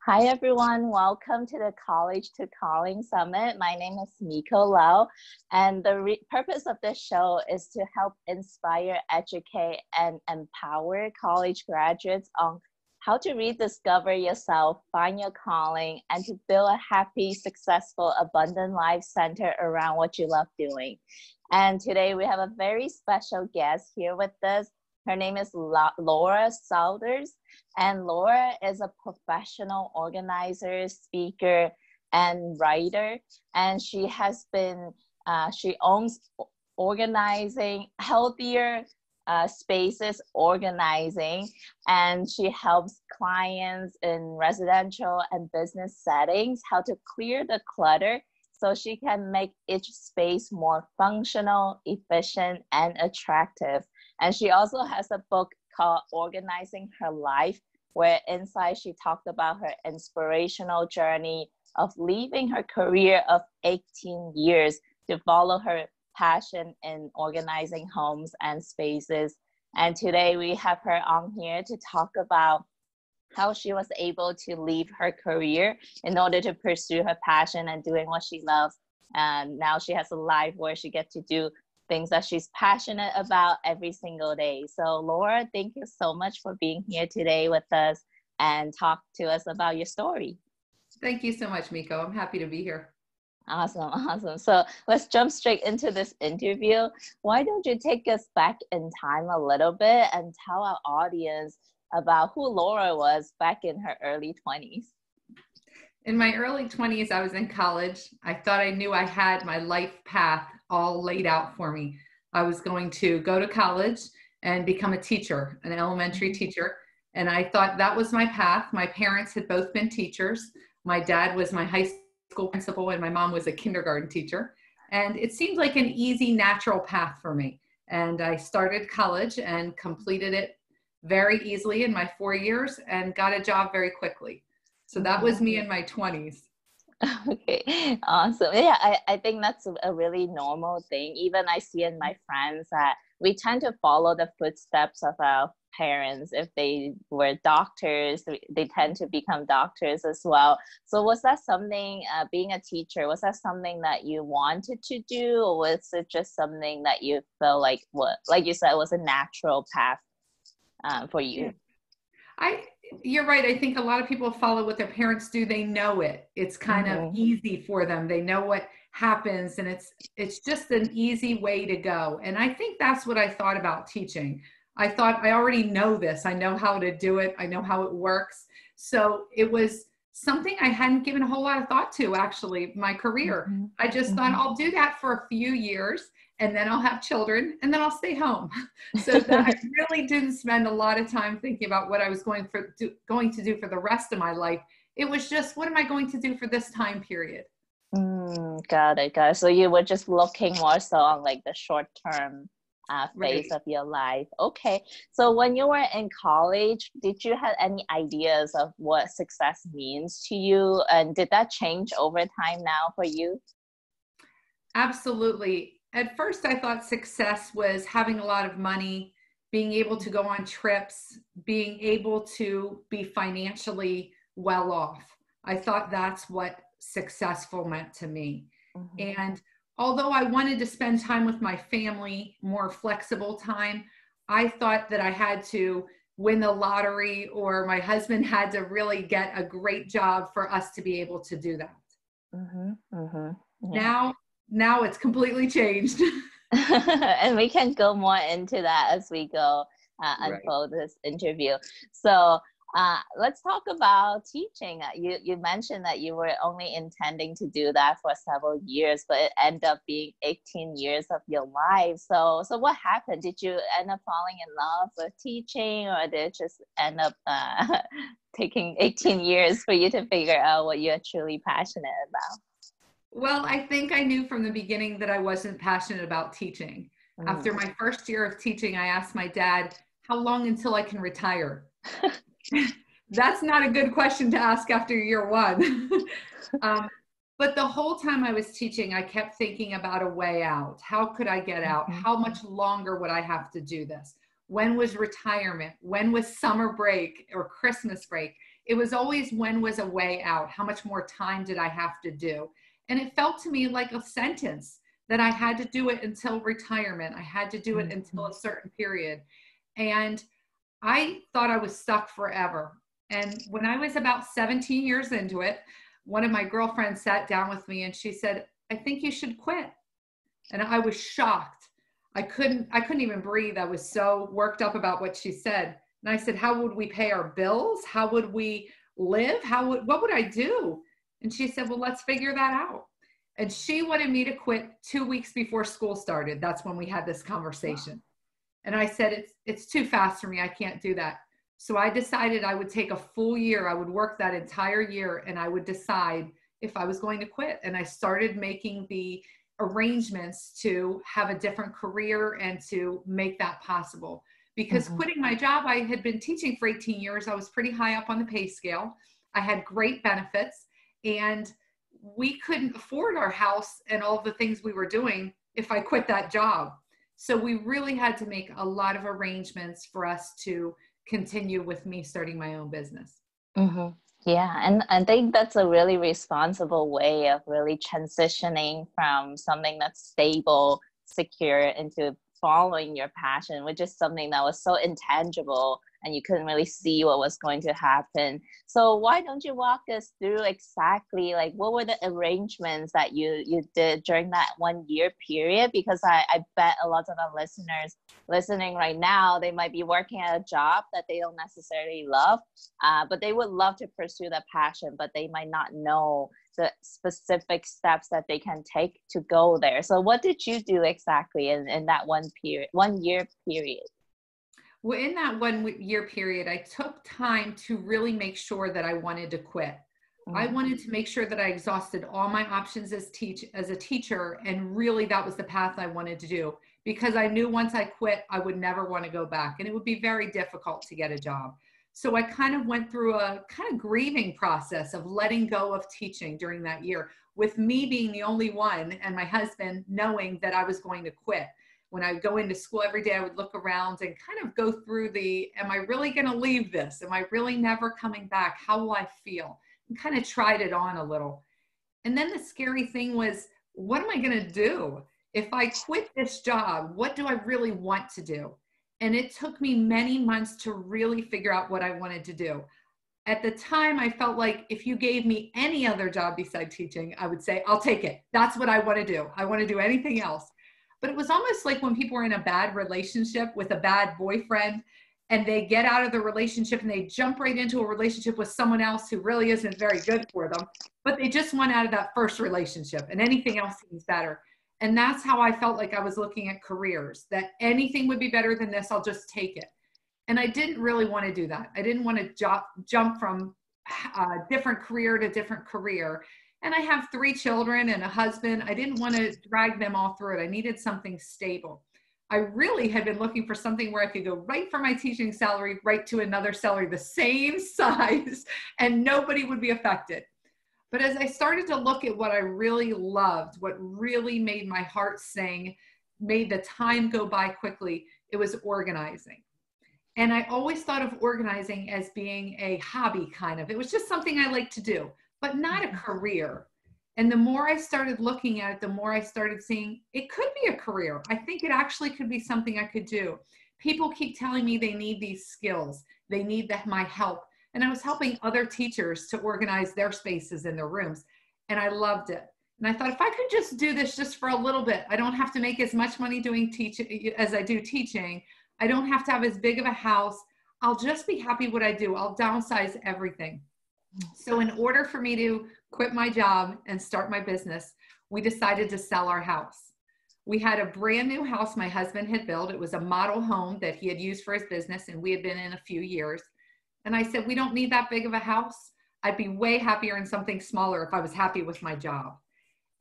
Hi, everyone. Welcome to the College to Calling Summit. My name is Miko Lau, and the purpose of this show is to help inspire, educate, and empower college graduates on how to rediscover yourself, find your calling, and to build a happy, successful, abundant life centered around what you love doing. And today we have a very special guest here with us. Her name is Laura Souders, and Laura is a professional organizer, speaker, and writer. And she has been, she owns Organizing Healthier Spaces Organizing, and she helps clients in residential and business settings how to clear the clutter so she can make each space more functional, efficient, and attractive. And she also has a book called Organizing Her Life, where inside she talked about her inspirational journey of leaving her career of 18 years to follow her passion in organizing homes and spaces. And today we have her on here to talk about how she was able to leave her career in order to pursue her passion and doing what she loves. And now she has a life where she gets to do things that she's passionate about every single day. So Laura, thank you so much for being here today with us and talk to us about your story. Thank you so much, Miko. I'm happy to be here. Awesome. So let's jump straight into this interview. Why don't you take us back in time a little bit and tell our audience about who Laura was back in her early 20s? In my early 20s, I was in college. I thought I knew I had my life path all laid out for me. I was going to go to college and become a teacher, an elementary teacher. And I thought that was my path. My parents had both been teachers. My dad was my high school principal and my mom was a kindergarten teacher. And it seemed like an easy, natural path for me. And I started college and completed it very easily in my 4 years and got a job very quickly. So that was me in my 20s. Okay, awesome. Yeah, I think that's a really normal thing. Even I see in my friends that we tend to follow the footsteps of our parents. If they were doctors, they tend to become doctors as well. So was that something, being a teacher, was that something that you wanted to do, or was it just something that you felt like, what, like you said, was a natural path for you? You're right. I think a lot of people follow what their parents do. They know it. It's kind of easy for them. They know what happens, and it's just an easy way to go. And I think that's what I thought about teaching. I thought, I already know this. I know how to do it. I know how it works. So it was something I hadn't given a whole lot of thought to, actually, my career. I just thought I'll do that for a few years, and then I'll have children, and then I'll stay home. So that I really didn't spend a lot of time thinking about what I was going to do for the rest of my life. It was just, what am I going to do for this time period? Got it. So you were just looking more so on like the short-term phase of your life. Okay. So when you were in college, did you have any ideas of what success means to you? And did that change over time now for you? Absolutely. At first, I thought success was having a lot of money, being able to go on trips, being able to be financially well off. I thought that's what successful meant to me. And although I wanted to spend time with my family, more flexible time, I thought that I had to win the lottery, or my husband had to really get a great job for us to be able to do that. Yeah. Now it's completely changed. And we can go more into that as we go unfold this interview. So let's talk about teaching. You mentioned that you were only intending to do that for several years, but it ended up being 18 years of your life. So what happened? Did you end up falling in love with teaching, or did it just end up taking 18 years for you to figure out what you're truly passionate about? Well, I think I knew from the beginning that I wasn't passionate about teaching. After my first year of teaching, I asked my dad, how long until I can retire? That's not a good question to ask after year one. But the whole time I was teaching, I kept thinking about a way out. How could I get out? How much longer would I have to do this? When was retirement? When was summer break or Christmas break? It was always, when was a way out? How much more time did I have to do? And it felt to me like a sentence that I had to do it until retirement. I had to do it until a certain period. And I thought I was stuck forever. And when I was about 17 years into it, one of my girlfriends sat down with me and she said, I think you should quit. And I was shocked. I couldn't even breathe. I was so worked up about what she said. And I said, how would we pay our bills? How would we live? What would I do? And she said, well, let's figure that out. And she wanted me to quit 2 weeks before school started. That's when we had this conversation. And I said, it's too fast for me. I can't do that. So I decided I would take a full year. I would work that entire year and I would decide if I was going to quit. And I started making the arrangements to have a different career and to make that possible. Because quitting my job, I had been teaching for 18 years. I was pretty high up on the pay scale. I had great benefits, and we couldn't afford our house and all the things we were doing if I quit that job. So we really had to make a lot of arrangements for us to continue with me starting my own business. Yeah, and I think that's a really responsible way of really transitioning from something that's stable, secure, into following your passion, which is something that was so intangible and you couldn't really see what was going to happen. So why don't you walk us through exactly like what were the arrangements that you did during that 1 year period? Because I bet a lot of our listeners listening right now, they might be working at a job that they don't necessarily love, but they would love to pursue that passion, but they might not know the specific steps that they can take to go there. So what did you do exactly in that 1 year period? Well, in that 1 year period, I took time to really make sure that I wanted to quit. I wanted to make sure that I exhausted all my options as a teacher. And really that was the path I wanted to do, because I knew once I quit, I would never want to go back. And it would be very difficult to get a job. So I kind of went through a kind of grieving process of letting go of teaching during that year, with me being the only one and my husband knowing that I was going to quit. When I would go into school every day, I would look around and kind of go through am I really going to leave this? Am I really never coming back? How will I feel? And kind of tried it on a little. And then the scary thing was, what am I going to do? If I quit this job, what do I really want to do? And it took me many months to really figure out what I wanted to do. At the time, I felt like if you gave me any other job besides teaching, I would say, I'll take it. That's what I want to do. I want to do anything else. But it was almost like when people were in a bad relationship with a bad boyfriend and they get out of the relationship and they jump right into a relationship with someone else who really isn't very good for them, but they just want out of that first relationship and anything else seems better. And that's how I felt like I was looking at careers, that anything would be better than this, I'll just take it. And I didn't really want to do that. I didn't want to jump from a different career to different career. And I have 3 children and a husband. I didn't want to drag them all through it. I needed something stable. I really had been looking for something where I could go right from my teaching salary, right to another salary, the same size, and nobody would be affected. But as I started to look at what I really loved, what really made my heart sing, made the time go by quickly, it was organizing. And I always thought of organizing as being a hobby kind of. It was just something I like to do, but not a career. And the more I started looking at it, the more I started seeing it could be a career. I think it actually could be something I could do. People keep telling me they need these skills. They need my help. And I was helping other teachers to organize their spaces in their rooms. And I loved it. And I thought, if I could just do this just for a little bit, I don't have to make as much money doing teaching as I do teaching. I don't have to have as big of a house. I'll just be happy what I do. I'll downsize everything. So in order for me to quit my job and start my business, we decided to sell our house. We had a brand new house my husband had built. It was a model home that he had used for his business, and we had been in a few years. And I said, we don't need that big of a house. I'd be way happier in something smaller if I was happy with my job.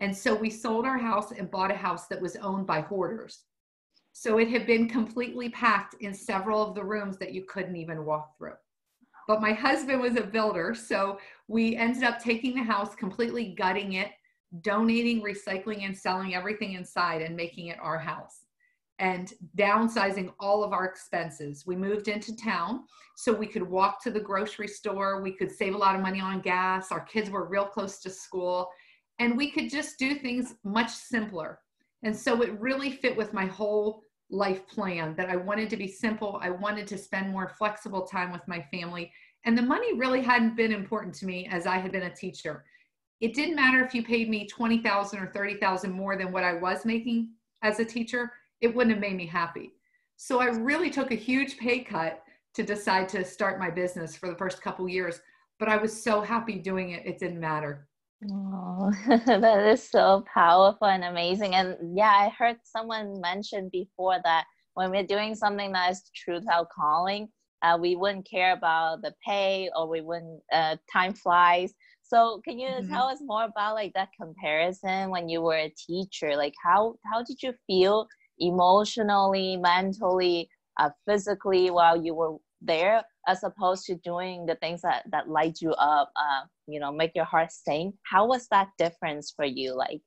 And so we sold our house and bought a house that was owned by hoarders. So it had been completely packed in several of the rooms that you couldn't even walk through. But my husband was a builder, so we ended up taking the house, completely gutting it, donating, recycling, and selling everything inside and making it our house. and downsizing all of our expenses. We moved into town so we could walk to the grocery store. We could save a lot of money on gas. Our kids were real close to school, and we could just do things much simpler. And so it really fit with my whole life plan that I wanted to be simple. I wanted to spend more flexible time with my family. And the money really hadn't been important to me as I had been a teacher. It didn't matter if you paid me $20,000 or $30,000 more than what I was making as a teacher. It wouldn't have made me happy. So I really took a huge pay cut to decide to start my business for the first couple years. But I was so happy doing it, it didn't matter. Oh, that is so powerful and amazing. And yeah, I heard someone mention before that when we're doing something that is true to our calling, we wouldn't care about the pay, or we wouldn't, time flies. So can you tell us more about like that comparison when you were a teacher? Like how did you feel emotionally, mentally, physically while you were there, as opposed to doing the things that light you up, make your heart sing? How was that difference for you? Like,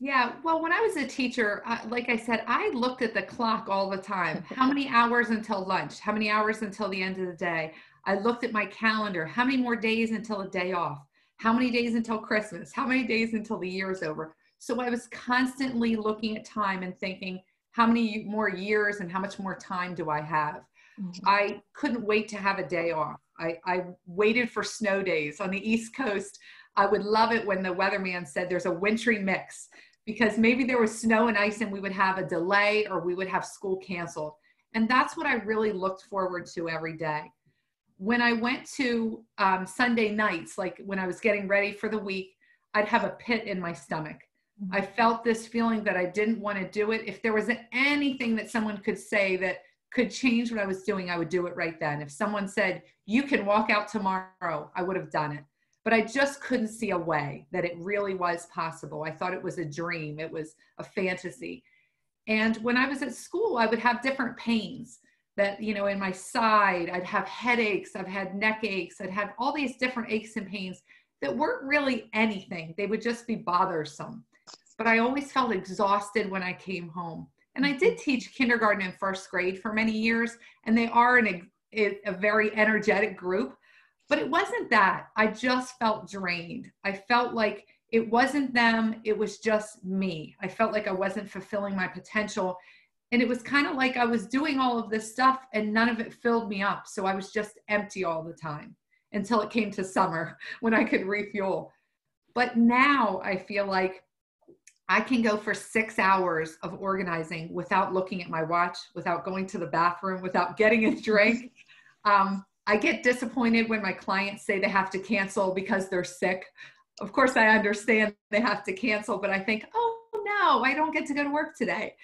yeah, well, when I was a teacher, like I said, I looked at the clock all the time. How many hours until lunch? How many hours until the end of the day? I looked at my calendar. How many more days until a day off? How many days until Christmas? How many days until the year's over? So I was constantly looking at time and thinking, how many more years and how much more time do I have? I couldn't wait to have a day off. I waited for snow days on the East Coast. I would love it when the weatherman said there's a wintry mix, because maybe there was snow and ice and we would have a delay or we would have school canceled. And that's what I really looked forward to every day. When I went to Sunday nights, like when I was getting ready for the week, I'd have a pit in my stomach. I felt this feeling that I didn't want to do it. If there was anything that someone could say that could change what I was doing, I would do it right then. If someone said, you can walk out tomorrow, I would have done it. But I just couldn't see a way that it really was possible. I thought it was a dream. It was a fantasy. And when I was at school, I would have different pains that, in my side. I'd have headaches. I've had neck aches. I'd have all these different aches and pains that weren't really anything. They would just be bothersome. But I always felt exhausted when I came home. And I did teach kindergarten and first grade for many years, and they are a very energetic group. But it wasn't that. I just felt drained. I felt like it wasn't them. It was just me. I felt like I wasn't fulfilling my potential. And it was kind of like I was doing all of this stuff and none of it filled me up. So I was just empty all the time until it came to summer when I could refuel. But now I feel like I can go for 6 hours of organizing without looking at my watch, without going to the bathroom, without getting a drink. I get disappointed when my clients say they have to cancel because they're sick. Of course, I understand they have to cancel, but I think, oh no, I don't get to go to work today.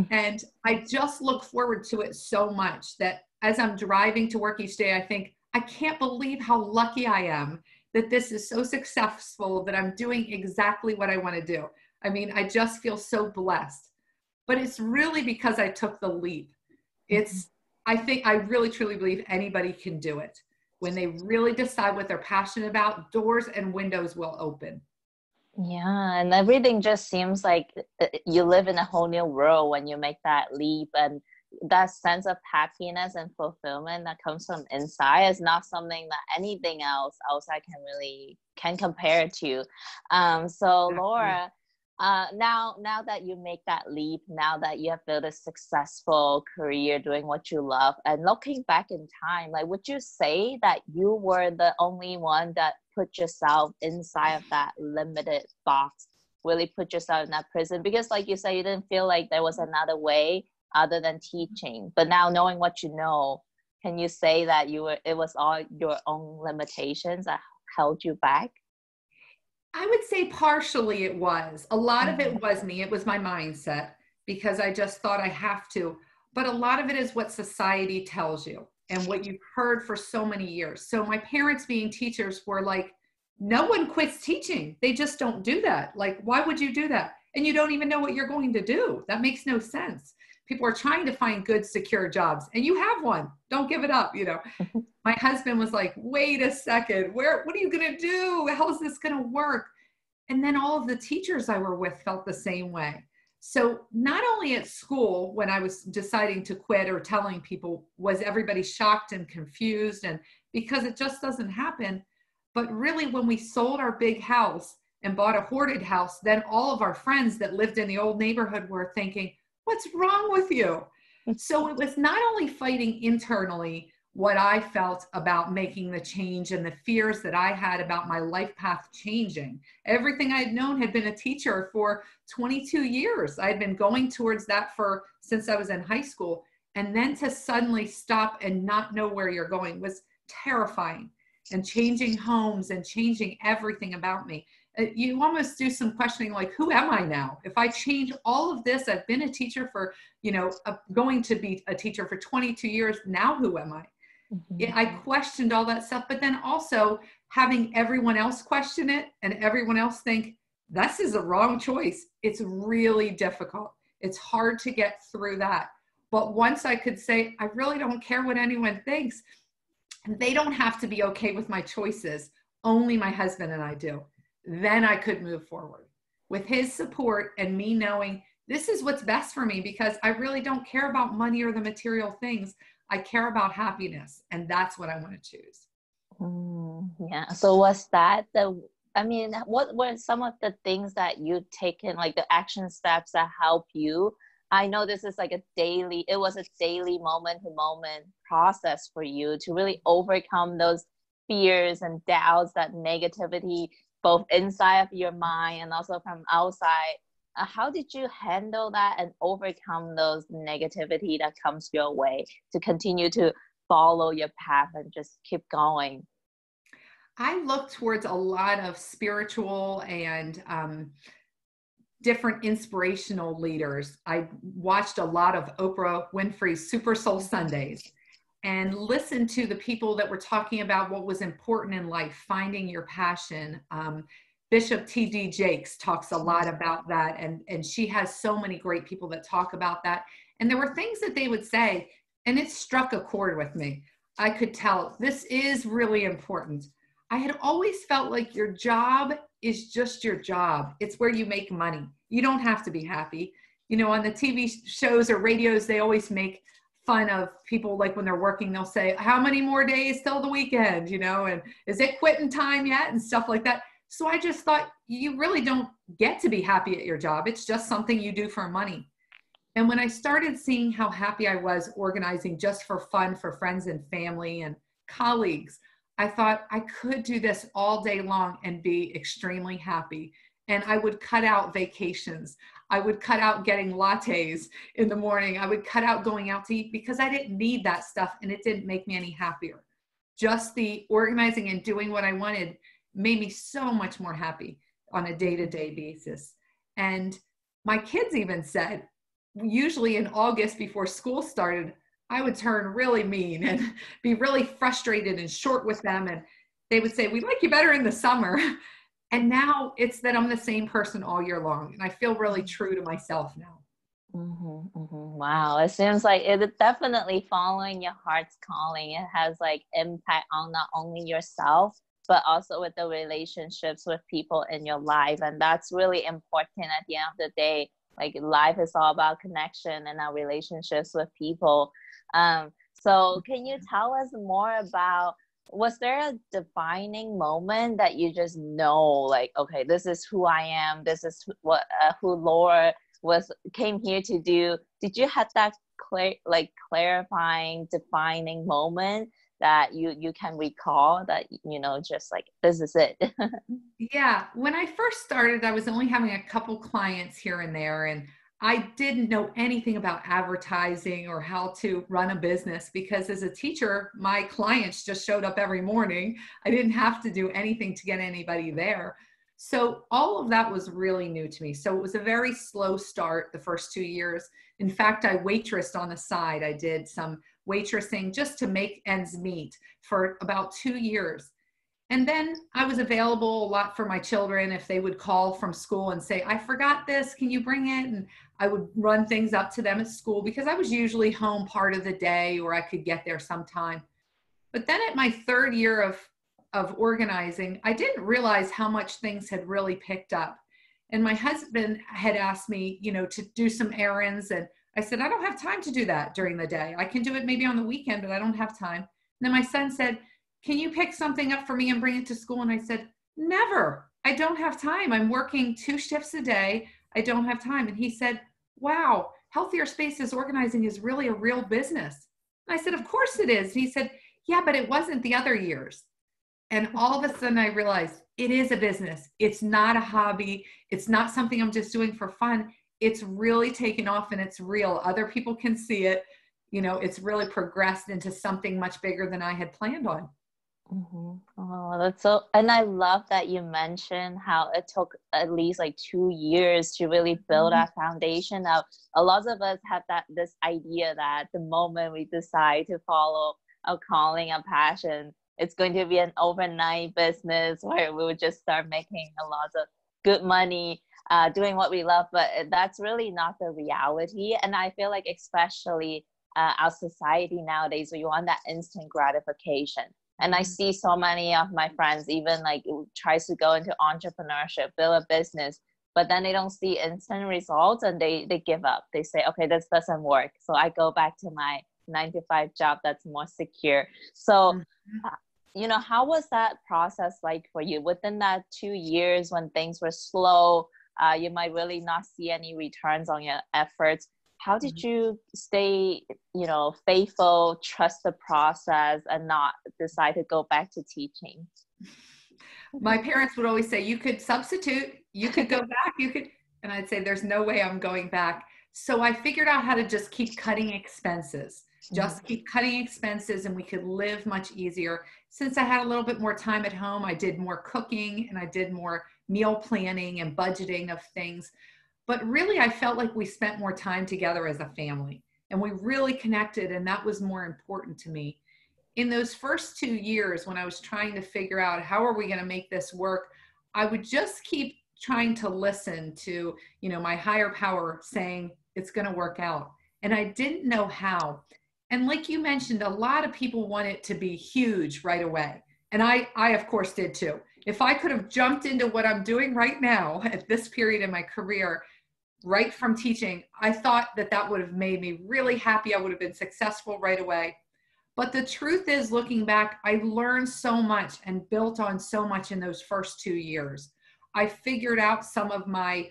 And I just look forward to it so much that as I'm driving to work each day, I think, I can't believe how lucky I am that this is so successful, that I'm doing exactly what I want to do. I mean, I just feel so blessed. But it's really because I took the leap. I really truly believe anybody can do it. When they really decide what they're passionate about, doors and windows will open. Yeah, and everything just seems like you live in a whole new world when you make that leap, and that sense of happiness and fulfillment that comes from inside is not something that anything else outside can compare to. So Laura, now that you make that leap, now that you have built a successful career doing what you love, and looking back in time, like, would you say that you were the only one that put yourself inside of that limited box, really put yourself in that prison? Because like you said, you didn't feel like there was another way other than teaching. But now knowing what you know, can you say that it was all your own limitations that held you back? I would say partially it was. A lot of it was me. It was my mindset, because I just thought I have to. But a lot of it is what society tells you and what you've heard for so many years. So my parents, being teachers, were like, no one quits teaching. They just don't do that. Like, why would you do that? And you don't even know what you're going to do. That makes no sense. People are trying to find good, secure jobs, and you have one. Don't give it up, My husband was like, wait a second, what are you going to do? How is this going to work? And then all of the teachers I were with felt the same way. So not only at school, when I was deciding to quit or telling people, was everybody shocked and confused, and because it just doesn't happen. But really, when we sold our big house and bought a hoarded house, then all of our friends that lived in the old neighborhood were thinking, what's wrong with you? So it was not only fighting internally what I felt about making the change and the fears that I had about my life path changing. Everything I had known had been a teacher for 22 years. I had been going towards that since I was in high school. And then to suddenly stop and not know where you're going was terrifying, and changing homes and changing everything about me. You almost do some questioning, like, who am I now? If I change all of this, I've been a teacher for, going to be a teacher for 22 years. Now, who am I? I questioned all that stuff, but then also having everyone else question it and everyone else think this is a wrong choice. It's really difficult. It's hard to get through that. But once I could say, I really don't care what anyone thinks, they don't have to be okay with my choices. Only my husband and I do. Then I could move forward with his support and me knowing this is what's best for me, because I really don't care about money or the material things. I care about happiness, and that's what I want to choose. Yeah. So was that what were some of the things that you'd taken, like the action steps that help you? I know this is like it was a daily moment to moment process for you to really overcome those fears and doubts, that negativity, both inside of your mind and also from outside. How did you handle that and overcome those negativity that comes your way to continue to follow your path and just keep going? I look towards a lot of spiritual and different inspirational leaders. I watched a lot of Oprah Winfrey's Super Soul Sundays and listened to the people that were talking about what was important in life, finding your passion. Bishop T.D. Jakes talks a lot about that, and she has so many great people that talk about that. And there were things that they would say, and it struck a chord with me. I could tell this is really important. I had always felt like your job is just your job. It's where you make money. You don't have to be happy. On the TV shows or radios, they always make fun of people, like when they're working, they'll say, how many more days till the weekend, and is it quitting time yet? And stuff like that. So I just thought, you really don't get to be happy at your job. It's just something you do for money. And when I started seeing how happy I was organizing just for fun for friends and family and colleagues, I thought I could do this all day long and be extremely happy. And I would cut out vacations. I would cut out getting lattes in the morning. I would cut out going out to eat because I didn't need that stuff and it didn't make me any happier. Just the organizing and doing what I wanted made me so much more happy on a day-to-day basis. And my kids even said, usually in August before school started, I would turn really mean and be really frustrated and short with them. And they would say, we like you better in the summer. And now it's that I'm the same person all year long. And I feel really true to myself now. Wow. It seems like it is definitely following your heart's calling. It has like impact on not only yourself, but also with the relationships with people in your life. And that's really important at the end of the day. Like life is all about connection and our relationships with people. So can you tell us more about, was there a defining moment that you just know, like, okay, this is who I am, this is who Laura came here to do? Did you have that clarifying, defining moment that you can recall that, just like, this is it? Yeah. When I first started, I was only having a couple clients here and there, and I didn't know anything about advertising or how to run a business, because as a teacher, my clients just showed up every morning. I didn't have to do anything to get anybody there. So all of that was really new to me. So it was a very slow start the first 2 years. In fact, I waitressed on the side. I did some waitressing just to make ends meet for about 2 years. And then I was available a lot for my children if they would call from school and say, I forgot this, can you bring it? And I would run things up to them at school because I was usually home part of the day, or I could get there sometime. But then at my third year of organizing, I didn't realize how much things had really picked up. And my husband had asked me, to do some errands. And I said, I don't have time to do that during the day. I can do it maybe on the weekend, but I don't have time. And then my son said, can you pick something up for me and bring it to school? And I said, never. I don't have time. I'm working 2 shifts a day. I don't have time. And he said, wow, Healthier Spaces Organizing is really a real business. And I said, of course it is. And he said, yeah, but it wasn't the other years. And all of a sudden I realized it is a business. It's not a hobby. It's not something I'm just doing for fun. It's really taken off and it's real. Other people can see it. It's really progressed into something much bigger than I had planned on. Mm-hmm. Oh, that's so, and I love that you mentioned how it took at least like 2 years to really build that foundation. Now, a lot of us have this idea that the moment we decide to follow a calling, a passion, it's going to be an overnight business where we would just start making a lot of good money doing what we love. But that's really not the reality. And I feel like especially our society nowadays, we want that instant gratification. And I see so many of my friends even like tries to go into entrepreneurship, build a business, but then they don't see instant results and they give up. They say, okay, this doesn't work. So I go back to my 9-to-5 job that's more secure. So, how was that process like for you? Within that 2 years when things were slow, you might really not see any returns on your efforts. How did you stay, faithful, trust the process, and not decide to go back to teaching? My parents would always say, you could substitute, you could go back, and I'd say, there's no way I'm going back. So I figured out how to just keep cutting expenses, and we could live much easier. Since I had a little bit more time at home, I did more cooking and I did more meal planning and budgeting of things. But really, I felt like we spent more time together as a family and we really connected, and that was more important to me. In those first 2 years, when I was trying to figure out how are we going to make this work, I would just keep trying to listen to, my higher power saying it's going to work out. And I didn't know how. And like you mentioned, a lot of people want it to be huge right away. And I of course did too. If I could have jumped into what I'm doing right now at this period in my career, right from teaching, I thought that would have made me really happy. I would have been successful right away. But the truth is, looking back, I learned so much and built on so much in those first 2 years. I figured out some of my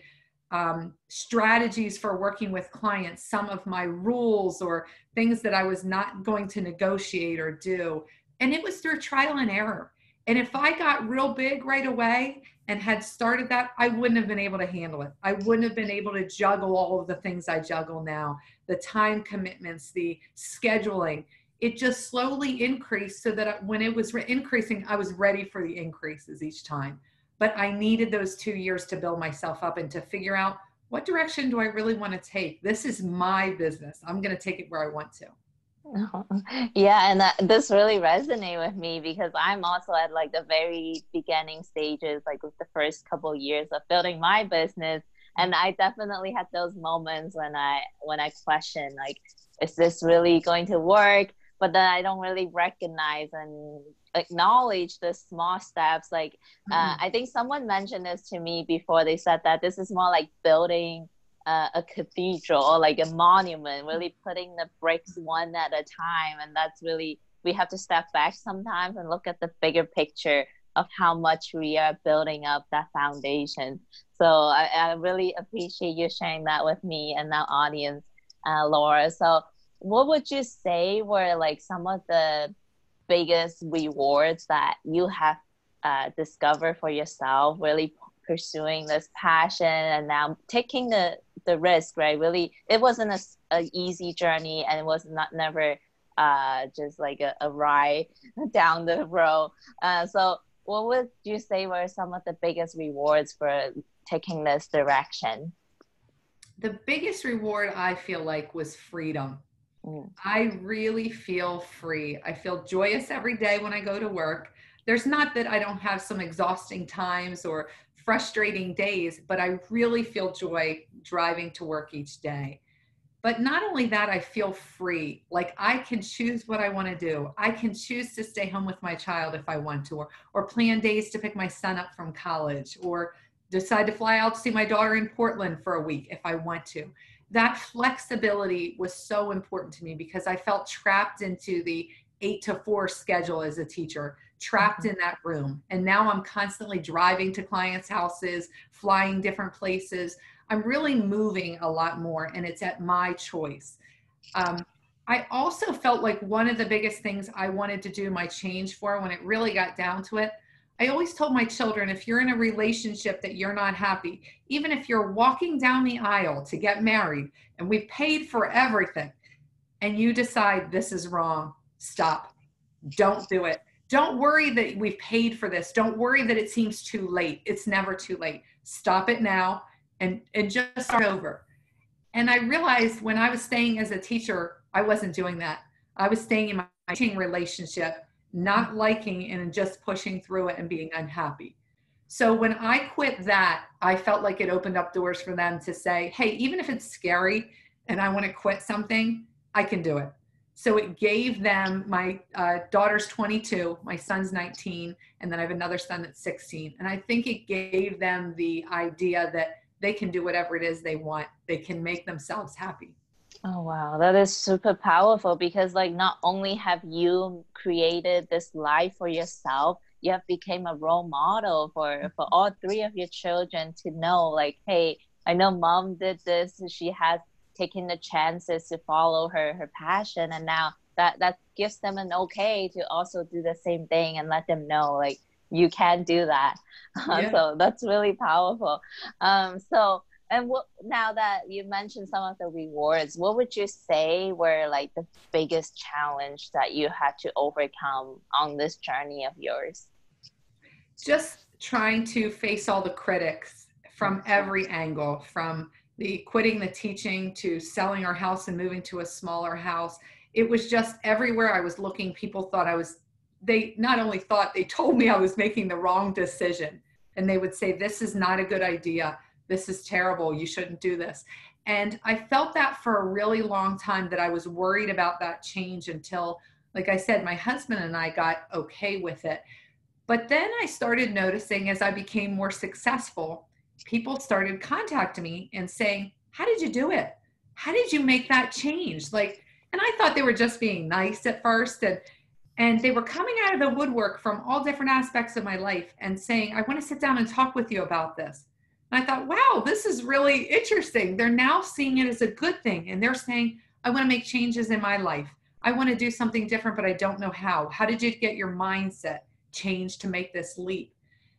strategies for working with clients, some of my rules or things that I was not going to negotiate or do. And it was through trial and error. And if I got real big right away and had started that, I wouldn't have been able to handle it. I wouldn't have been able to juggle all of the things I juggle now, the time commitments, the scheduling. It just slowly increased so that when it was increasing, I was ready for the increases each time. But I needed those 2 years to build myself up and to figure out, what direction do I really want to take? This is my business. I'm going to take it where I want to. Yeah, and this really resonated with me because I'm also at like the very beginning stages, like with the first couple of years of building my business. And I definitely had those moments when I question, like, is this really going to work? But then I don't really recognize and acknowledge the small steps. Like, I think someone mentioned this to me before. They said that this is more like building a cathedral or like a monument, really putting the bricks one at a time. And that's really, we have to step back sometimes and look at the bigger picture of how much we are building up that foundation. So I really appreciate you sharing that with me and our audience, Laura. So what would you say were like some of the biggest rewards that you have discovered for yourself, really pursuing this passion and now taking the risk, right? Really, it wasn't a easy journey, and it was never just like a ride down the road. So what would you say were some of the biggest rewards for taking this direction? The biggest reward I feel like was freedom. I really feel free. I feel joyous every day when I go to work. There's not that I don't have some exhausting times or frustrating days, but I really feel joy driving to work each day. But not only that, I feel free. Like I can choose what I want to do. I can choose to stay home with my child if I want to, or plan days to pick my son up from college, or decide to fly out to see my daughter in Portland for a week if I want to. That flexibility was so important to me because I felt trapped into the 8 to 4 schedule as a teacher, trapped in that room. And now I'm constantly driving to clients' houses, flying different places. I'm really moving a lot more, and it's at my choice. I also felt like one of the biggest things I wanted to do my change for when it really got down to it, I always told my children, if you're in a relationship that you're not happy, even if you're walking down the aisle to get married and we've paid for everything and you decide this is wrong, stop. Don't do it. Don't worry that we've paid for this. Don't worry that it seems too late. It's never too late. Stop it now and just start over. And I realized when I was staying as a teacher, I wasn't doing that. I was staying in my teaching relationship, not liking and just pushing through it and being unhappy. So when I quit that, I felt like it opened up doors for them to say, hey, even if it's scary and I want to quit something, I can do it. So it gave them, my daughter's 22, my son's 19, and then I have another son that's 16. And I think it gave them the idea that they can do whatever it is they want. They can make themselves happy. Oh, wow. That is super powerful because like not only have you created this life for yourself, you have become a role model for all three of your children to know like, hey, I know mom did this. She has taken the chances to follow her passion. And now that gives them an okay to also do the same thing and let them know like you can do that. Yeah. So that's really powerful. And what, now that you mentioned some of the rewards, what would you say were like the biggest challenge that you had to overcome on this journey of yours? Just trying to face all the critics from every angle, from the quitting the teaching to selling our house and moving to a smaller house. It was just everywhere I was looking, people thought they not only thought, they told me I was making the wrong decision. And they would say, this is not a good idea. This is terrible. You shouldn't do this. And I felt that for a really long time, that I was worried about that change until, like I said, my husband and I got okay with it. But then I started noticing as I became more successful, people started contacting me and saying, how did you do it? How did you make that change? Like, and I thought they were just being nice at first. And they were coming out of the woodwork from all different aspects of my life and saying, I want to sit down and talk with you about this. And I thought, wow, this is really interesting. They're now seeing it as a good thing. And they're saying, I want to make changes in my life. I want to do something different, but I don't know how. How did you get your mindset changed to make this leap?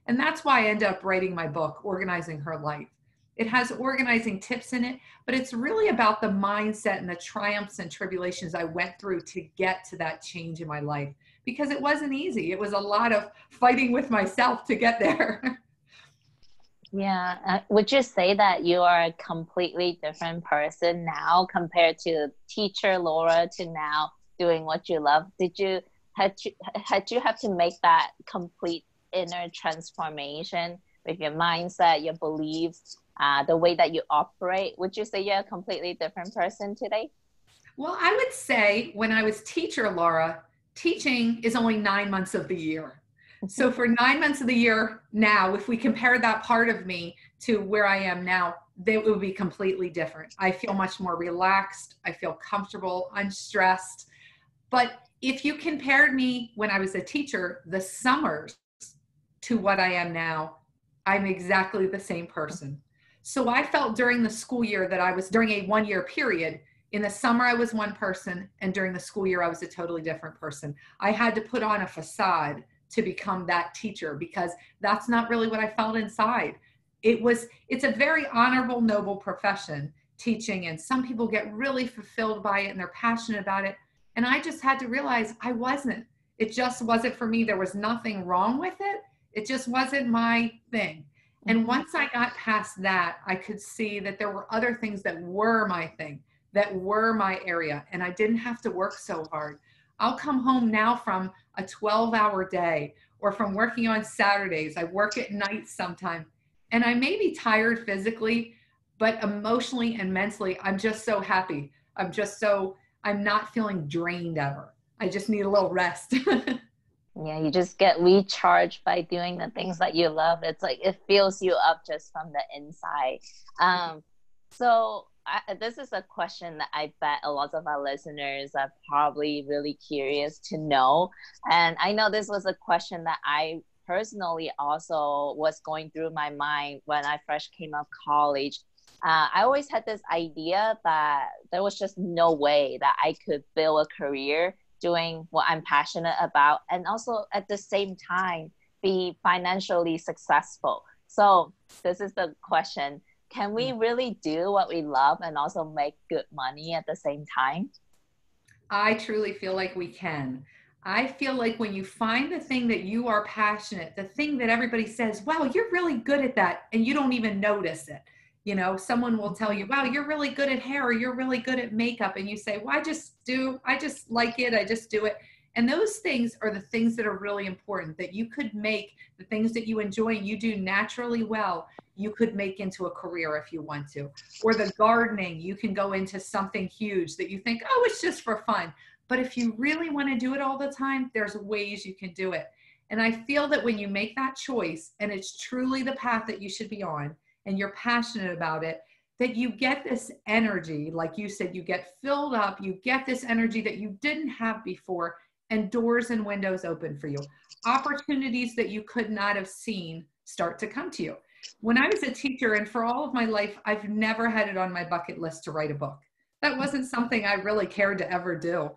And that's why I ended up writing my book, Organizing Her Life. It has organizing tips in it, but it's really about the mindset and the triumphs and tribulations I went through to get to that change in my life, because it wasn't easy. It was a lot of fighting with myself to get there. Yeah. Would you say that you are a completely different person now compared to teacher Laura to now doing what you love? Had you have to make that complete inner transformation with your mindset, your beliefs, the way that you operate? Would you say you're a completely different person today? Well, I would say when I was teacher Laura, teaching is only 9 months of the year. So for 9 months of the year now, if we compare that part of me to where I am now, they would be completely different. I feel much more relaxed. I feel comfortable, unstressed. But if you compared me when I was a teacher, the summers to what I am now, I'm exactly the same person. So I felt during the school year that I was during a 1 year period. In the summer, I was one person, and during the school year, I was a totally different person. I had to put on a facade to become that teacher, because that's not really what I felt inside. It's a very honorable, noble profession, teaching, and some people get really fulfilled by it and they're passionate about it. And I just had to realize I wasn't. It just wasn't for me. There was nothing wrong with it. It just wasn't my thing. And once I got past that, I could see that there were other things that were my thing, that were my area, and I didn't have to work so hard. I'll come home now from a 12-hour day or from working on Saturdays. I work at night sometime, and I may be tired physically, but emotionally and mentally, I'm just so happy. I'm not feeling drained ever. I just need a little rest. Yeah, you just get recharged by doing the things that you love. It's like it fills you up just from the inside. Um, this is a question that I bet a lot of our listeners are probably really curious to know. And I know this was a question that I personally also was going through my mind when I first came out of college. I always had this idea that there was just no way that I could build a career doing what I'm passionate about, and also at the same time be financially successful. So this is the question. Can we really do what we love and also make good money at the same time? I truly feel like we can. I feel like when you find the thing that you are passionate, the thing that everybody says, wow, you're really good at that, and you don't even notice it. You know, someone will tell you, wow, you're really good at hair, or you're really good at makeup. And you say, well, I just like it. I just do it. And those things are the things that are really important, that you could make the things that you enjoy and you do naturally well, you could make into a career if you want to. Or the gardening, you can go into something huge that you think, oh, it's just for fun. But if you really want to do it all the time, there's ways you can do it. And I feel that when you make that choice and it's truly the path that you should be on and you're passionate about it, that you get this energy, like you said, you get filled up, you get this energy that you didn't have before, and doors and windows open for you. Opportunities that you could not have seen start to come to you. When I was a teacher, and for all of my life, I've never had it on my bucket list to write a book. That wasn't something I really cared to ever do.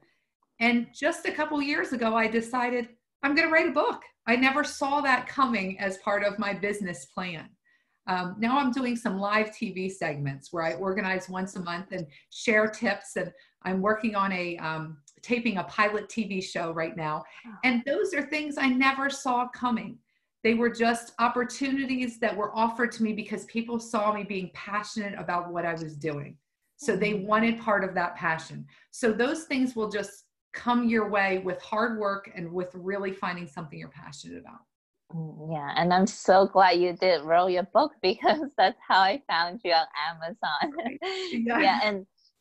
And just a couple years ago, I decided I'm going to write a book. I never saw that coming as part of my business plan. Now I'm doing some live TV segments where I organize once a month and share tips. And I'm working on taping a pilot TV show right now. And those are things I never saw coming. They were just opportunities that were offered to me because people saw me being passionate about what I was doing. So they wanted part of that passion. So those things will just come your way with hard work and with really finding something you're passionate about. Yeah, and I'm so glad you did wrote your book because that's how I found you on Amazon. Yeah. Yeah,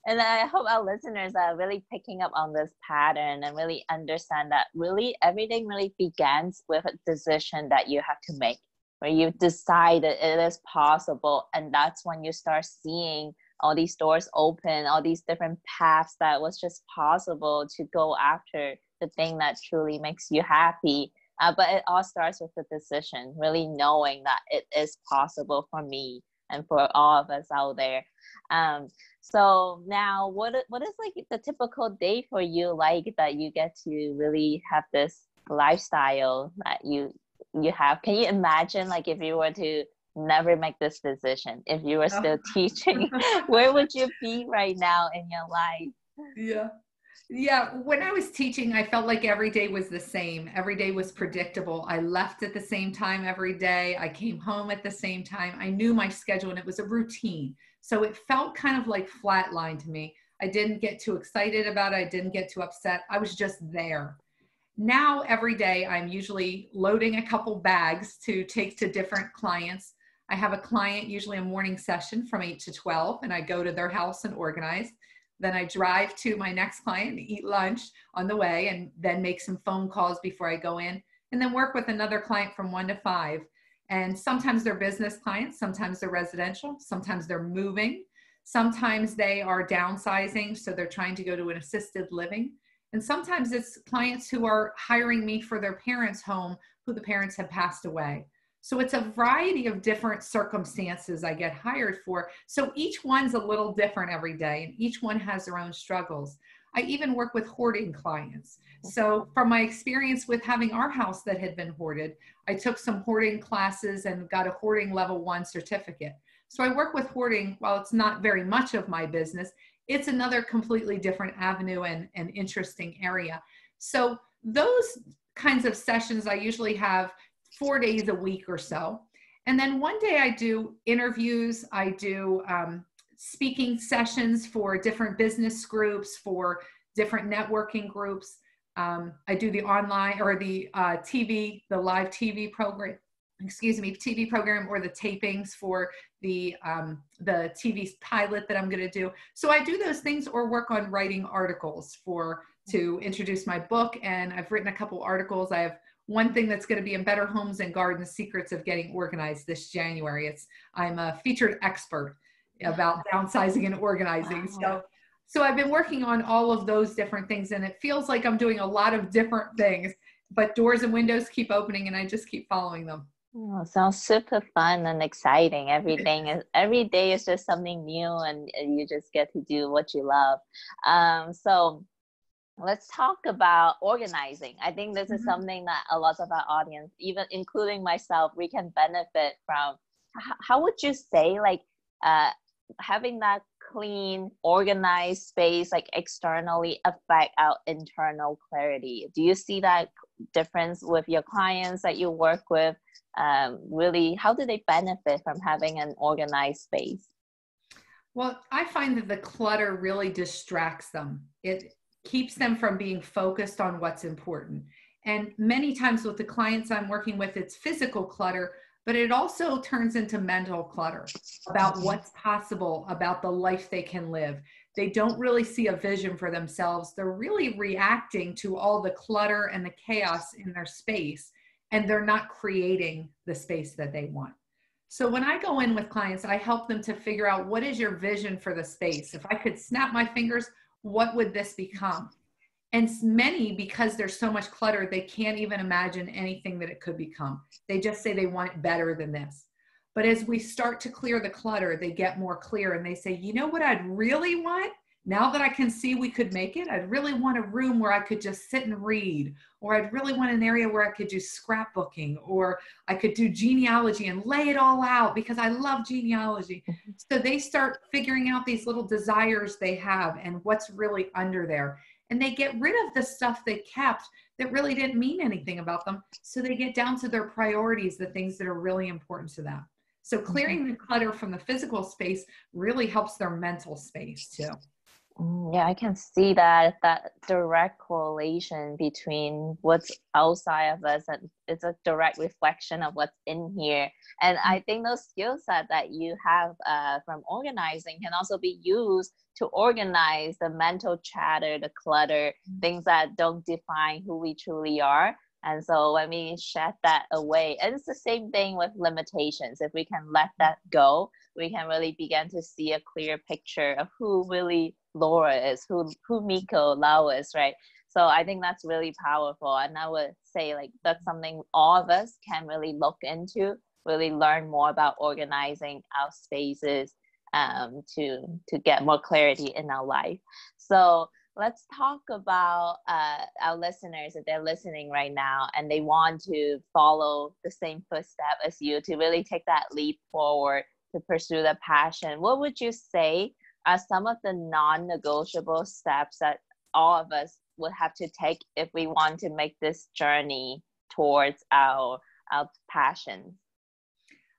and I hope our listeners are really picking up on this pattern and really understand that really everything really begins with a decision that you have to make, where you decide that it is possible, and that's when you start seeing all these doors open, all these different paths that was just possible to go after the thing that truly makes you happy. But it all starts with the decision, really knowing that it is possible for me and for all of us out there. So now what is like the typical day for you, like that you get to really have this lifestyle that you have? Can you imagine, like, if you were to never make this decision, if you were still teaching, where would you be right now in your life? Yeah. Yeah, when I was teaching, I felt like every day was the same. Every day was predictable. I left at the same time every day. I came home at the same time. I knew my schedule and it was a routine. So it felt kind of like flatline to me. I didn't get too excited about it. I didn't get too upset. I was just there. Now, every day, I'm usually loading a couple bags to take to different clients. I have a client, usually a morning session from 8 to 12, and I go to their house and organize. Then I drive to my next client, eat lunch on the way, and then make some phone calls before I go in, and then work with another client from 1 to 5. And sometimes they're business clients, sometimes they're residential, sometimes they're moving, sometimes they are downsizing, so they're trying to go to an assisted living. And sometimes it's clients who are hiring me for their parents' home who the parents have passed away. So it's a variety of different circumstances I get hired for. So each one's a little different every day, and each one has their own struggles. I even work with hoarding clients. So from my experience with having our house that had been hoarded, I took some hoarding classes and got a hoarding level 1 certificate. So I work with hoarding. While it's not very much of my business, it's another completely different avenue and interesting area. So those kinds of sessions I usually have 4 days a week or so. And then one day I do interviews, I do speaking sessions for different business groups, for different networking groups. I do the online or the TV, the live TV program, TV program, or the tapings for the TV pilot that I'm going to do. So I do those things or work on writing articles to introduce my book. And I've written a couple articles. I have one thing that's going to be in Better Homes and Gardens, Secrets of Getting Organized this January. I'm a featured expert about downsizing and organizing. Wow. So I've been working on all of those different things, and it feels like I'm doing a lot of different things, but doors and windows keep opening and I just keep following them. Oh, sounds super fun and exciting. Every day is just something new, and you just get to do what you love. So let's talk about organizing. I think this is something that a lot of our audience, even including myself, we can benefit from. How would you say, like, having that clean, organized space, like, externally affect our internal clarity? Do you see that difference with your clients that you work with? Really, how do they benefit from having an organized space? Well, I find that the clutter really distracts them. It keeps them from being focused on what's important. And many times with the clients I'm working with, it's physical clutter, but it also turns into mental clutter about what's possible, about the life they can live. They don't really see a vision for themselves. They're really reacting to all the clutter and the chaos in their space, and they're not creating the space that they want. So when I go in with clients, I help them to figure out, what is your vision for the space? If I could snap my fingers, what would this become? And many, because there's so much clutter, they can't even imagine anything that it could become. They just say they want it better than this. But as we start to clear the clutter, they get more clear and they say, you know what I'd really want? Now that I can see we could make it, I'd really want a room where I could just sit and read, or I'd really want an area where I could do scrapbooking, or I could do genealogy and lay it all out because I love genealogy. So they start figuring out these little desires they have and what's really under there. And they get rid of the stuff they kept that really didn't mean anything about them. So they get down to their priorities, the things that are really important to them. So clearing the clutter from the physical space really helps their mental space too. Yeah, I can see that direct correlation between what's outside of us, and it's a direct reflection of what's in here. And I think those skill set that you have from organizing can also be used to organize the mental chatter, the clutter, things that don't define who we truly are. And so when we shed that away, and it's the same thing with limitations. If we can let that go, we can really begin to see a clear picture of who really Laura is, who Miko Lau is, right? So I think that's really powerful. And I would say, like, that's something all of us can really look into, really learn more about organizing our spaces to get more clarity in our life. So let's talk about our listeners, if they're listening right now and they want to follow the same footstep as you, to really take that leap forward, to pursue the passion. What would you say are some of the non-negotiable steps that all of us would have to take if we want to make this journey towards our passion?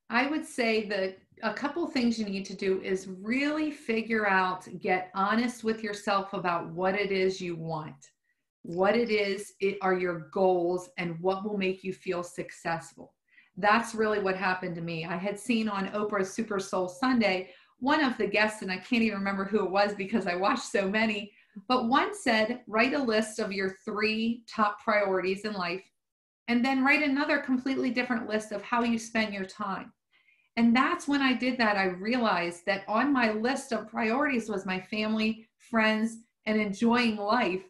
I would say that a couple things you need to do is really figure out, get honest with yourself about what it is you want, what are your goals, and what will make you feel successful. That's really what happened to me. I had seen on Oprah's Super Soul Sunday, one of the guests, and I can't even remember who it was because I watched so many, but one said, write a list of your 3 top priorities in life, and then write another completely different list of how you spend your time. And that's when I did that, I realized that on my list of priorities was my family, friends, and enjoying life.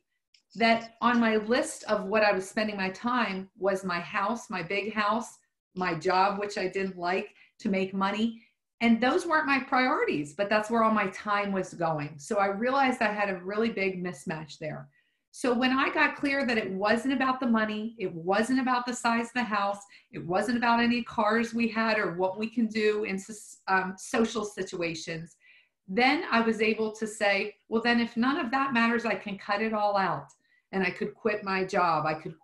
That on my list of what I was spending my time was my house, my big house, my job, which I didn't like, to make money. And those weren't my priorities, but that's where all my time was going. So I realized I had a really big mismatch there. So when I got clear that it wasn't about the money, it wasn't about the size of the house, it wasn't about any cars we had or what we can do in social situations, then I was able to say, well, then if none of that matters, I can cut it all out. And I could quit my job. I could,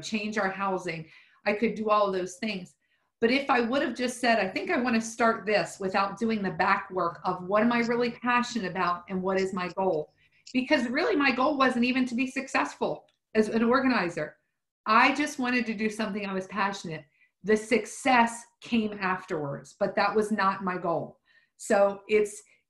change our housing. I could do all of those things. But if I would have just said, I think I want to start this, without doing the back work of what am I really passionate about and what is my goal? Because really my goal wasn't even to be successful as an organizer. I just wanted to do something I was passionate. The success came afterwards, but that was not my goal. So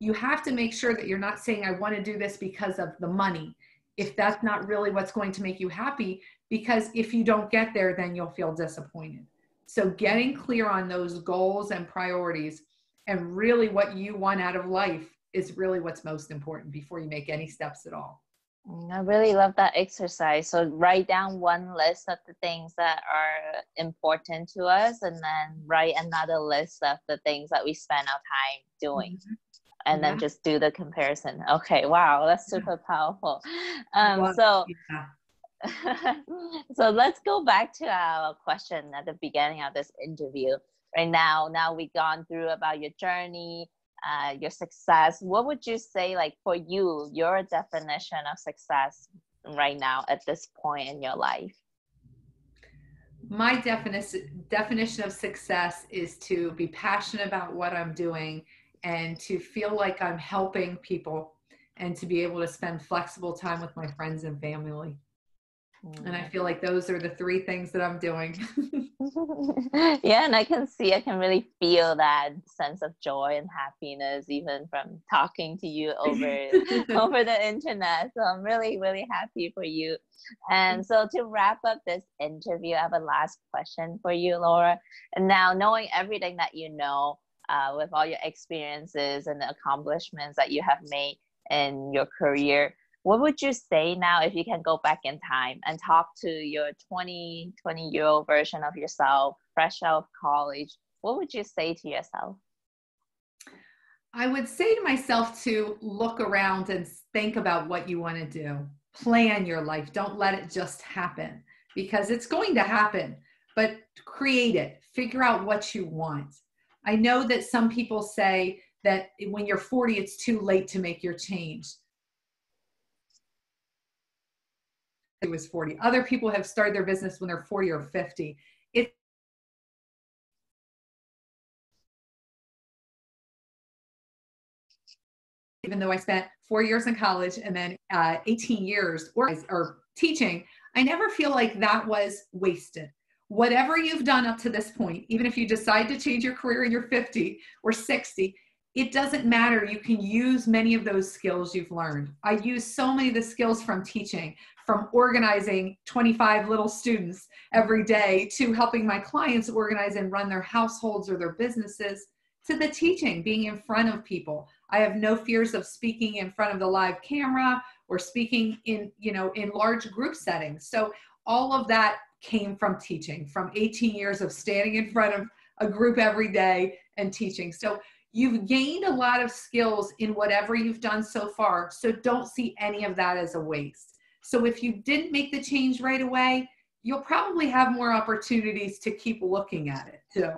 you have to make sure that you're not saying, I want to do this because of the money. If that's not really what's going to make you happy, because if you don't get there, then you'll feel disappointed. So getting clear on those goals and priorities and really what you want out of life is really what's most important before you make any steps at all. I really love that exercise. So write down one list of the things that are important to us, and then write another list of the things that we spend our time doing. Mm-hmm. And then just do the comparison. Okay, wow, that's super powerful. So let's go back to our question at the beginning of this interview. Right now we've gone through about your journey, your success. What would you say, like, for you, your definition of success right now at this point in your life? My definition of success is to be passionate about what I'm doing and to feel like I'm helping people and to be able to spend flexible time with my friends and family. And I feel like those are the three things that I'm doing. Yeah, and I can really feel that sense of joy and happiness even from talking to you over the internet. So I'm really, really happy for you. And so to wrap up this interview, I have a last question for you, Laura. And now, knowing everything that you know, with all your experiences and the accomplishments that you have made in your career, what would you say now if you can go back in time and talk to your 20-year-old version of yourself, fresh out of college? What would you say to yourself? I would say to myself to look around and think about what you want to do. Plan your life. Don't let it just happen, because it's going to happen, but create it. Figure out what you want. I know that some people say that when you're 40, it's too late to make your change. It was 40. Other people have started their business when they're 40 or 50. Even though I spent 4 years in college and then 18 years or teaching, I never feel like that was wasted. Whatever you've done up to this point, even if you decide to change your career and you're 50 or 60, it doesn't matter. You can use many of those skills you've learned. I use so many of the skills from teaching, from organizing 25 little students every day to helping my clients organize and run their households or their businesses, to the teaching, being in front of people. I have no fears of speaking in front of the live camera or speaking in large group settings. So all of that came from teaching, from 18 years of standing in front of a group every day and teaching. So you've gained a lot of skills in whatever you've done so far. So don't see any of that as a waste. So if you didn't make the change right away, you'll probably have more opportunities to keep looking at it too.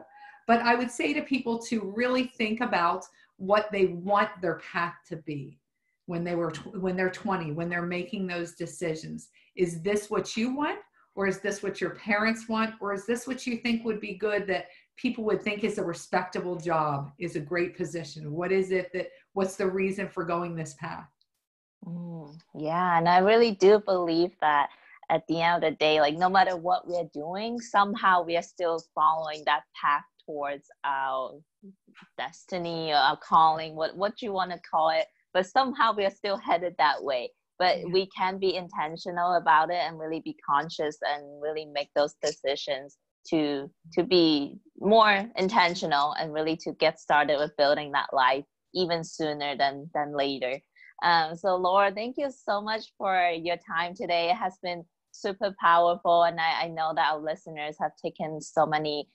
But I would say to people to really think about what they want their path to be when they're 20, when they're making those decisions. Is this what you want? Or is this what your parents want? Or is this what you think would be good, that people would think is a respectable job, is a great position? What is it what's the reason for going this path? Yeah, and I really do believe that at the end of the day, like, no matter what we're doing, somehow we are still following that path towards our destiny or our calling, what you want to call it, but somehow we are still headed that way. But we can be intentional about it and really be conscious and really make those decisions to be more intentional and really to get started with building that life even sooner than later. So Laura, thank you so much for your time today. It has been super powerful, and I know that our listeners have taken so many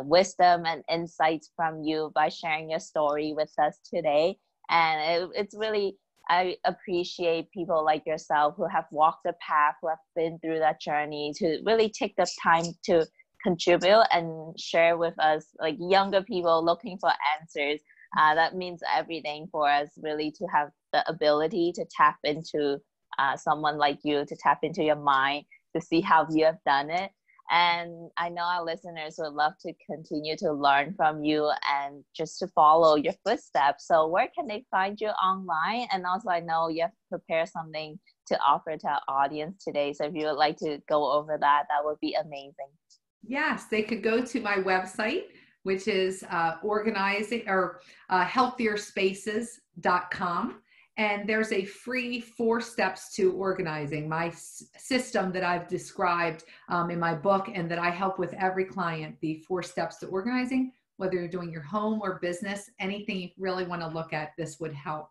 wisdom and insights from you by sharing your story with us today. And it's really, I appreciate people like yourself who have walked the path, who have been through that journey, to really take the time to contribute and share with us, like younger people looking for answers. That means everything for us, really, to have the ability to tap into someone like you, to tap into your mind, to see how you have done it. And I know our listeners would love to continue to learn from you and just to follow your footsteps. So where can they find you online? And also, I know you have prepared something to offer to our audience today. So if you would like to go over that, that would be amazing. Yes, they could go to my website, which is healthierspaces.com. And there's a free 4 steps to organizing, my system that I've described in my book and that I help with every client, the 4 steps to organizing, whether you're doing your home or business, anything you really want to look at, this would help.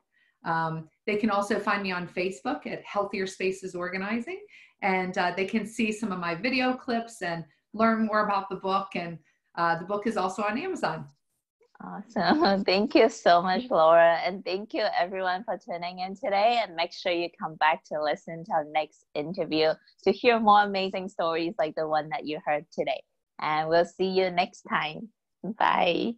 They can also find me on Facebook at Healthier Spaces Organizing, and they can see some of my video clips and learn more about the book. And the book is also on Amazon. Awesome. Thank you so much, Laura. And thank you everyone for tuning in today. And make sure you come back to listen to our next interview to hear more amazing stories like the one that you heard today. And we'll see you next time. Bye.